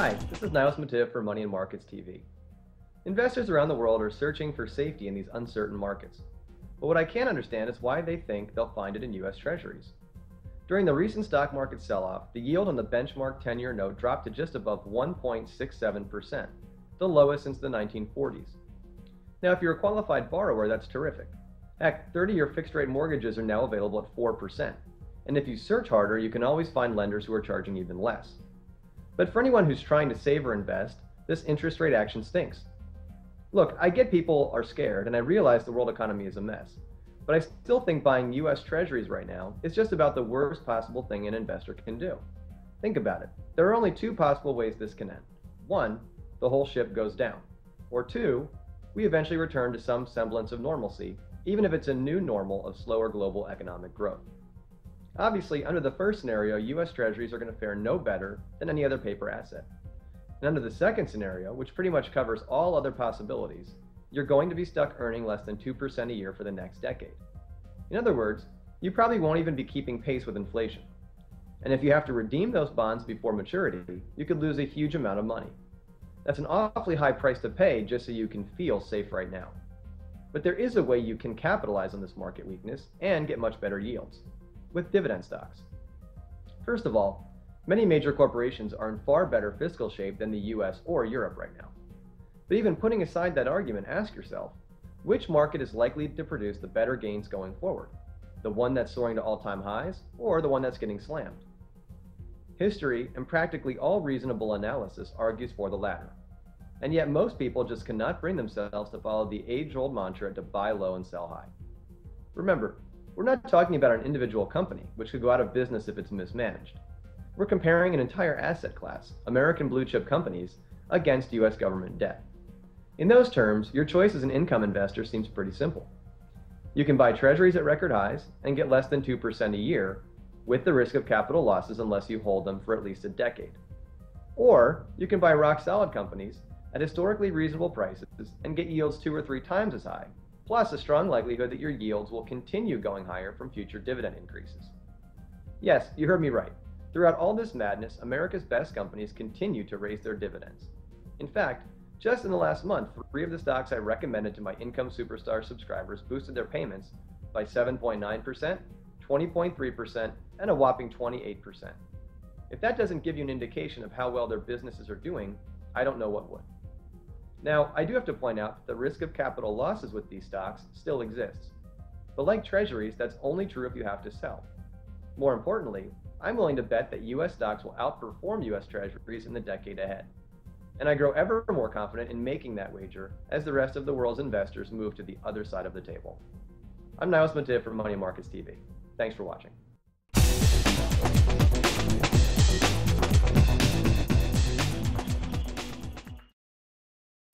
Hi, this is Nilus Mattive for Money and Markets TV. Investors around the world are searching for safety in these uncertain markets. But what I can't understand is why they think they'll find it in U.S. Treasuries. During the recent stock market sell-off, the yield on the benchmark 10-year note dropped to just above 1.67%, the lowest since the 1940s. Now, if you're a qualified borrower, that's terrific. Heck, 30-year fixed-rate mortgages are now available at 4%. And if you search harder, you can always find lenders who are charging even less. But for anyone who's trying to save or invest, this interest rate action stinks. Look, I get people are scared, and I realize the world economy is a mess. But I still think buying U.S. Treasuries right now is just about the worst possible thing an investor can do. Think about it. There are only two possible ways this can end. One, the whole ship goes down. Or two, we eventually return to some semblance of normalcy, even if it's a new normal of slower global economic growth. Obviously, under the first scenario, U.S. Treasuries are going to fare no better than any other paper asset. And under the second scenario, which pretty much covers all other possibilities, you're going to be stuck earning less than 2% a year for the next decade. In other words, you probably won't even be keeping pace with inflation. And if you have to redeem those bonds before maturity, you could lose a huge amount of money. That's an awfully high price to pay just so you can feel safe right now. But there is a way you can capitalize on this market weakness and get much better yields, with dividend stocks. First of all, many major corporations are in far better fiscal shape than the US or Europe right now. But even putting aside that argument, ask yourself, which market is likely to produce the better gains going forward? The one that's soaring to all-time highs, or the one that's getting slammed? History and practically all reasonable analysis argues for the latter. And yet most people just cannot bring themselves to follow the age-old mantra to buy low and sell high. Remember, we're not talking about an individual company, which could go out of business if it's mismanaged. We're comparing an entire asset class, American blue-chip companies, against U.S. government debt. In those terms, your choice as an income investor seems pretty simple. You can buy treasuries at record highs and get less than 2% a year, with the risk of capital losses unless you hold them for at least a decade. Or you can buy rock-solid companies at historically reasonable prices and get yields 2 or 3 times as high, plus a strong likelihood that your yields will continue going higher from future dividend increases. Yes, you heard me right. Throughout all this madness, America's best companies continue to raise their dividends. In fact, just in the last month, 3 of the stocks I recommended to my Income Superstar subscribers boosted their payments by 7.9%, 20.3%, and a whopping 28%. If that doesn't give you an indication of how well their businesses are doing, I don't know what would. Now, I do have to point out that the risk of capital losses with these stocks still exists. But like treasuries, that's only true if you have to sell. More importantly, I'm willing to bet that U.S. stocks will outperform U.S. treasuries in the decade ahead. And I grow ever more confident in making that wager as the rest of the world's investors move to the other side of the table. I'm Nilus Mattive for Money and Markets TV. Thanks for watching.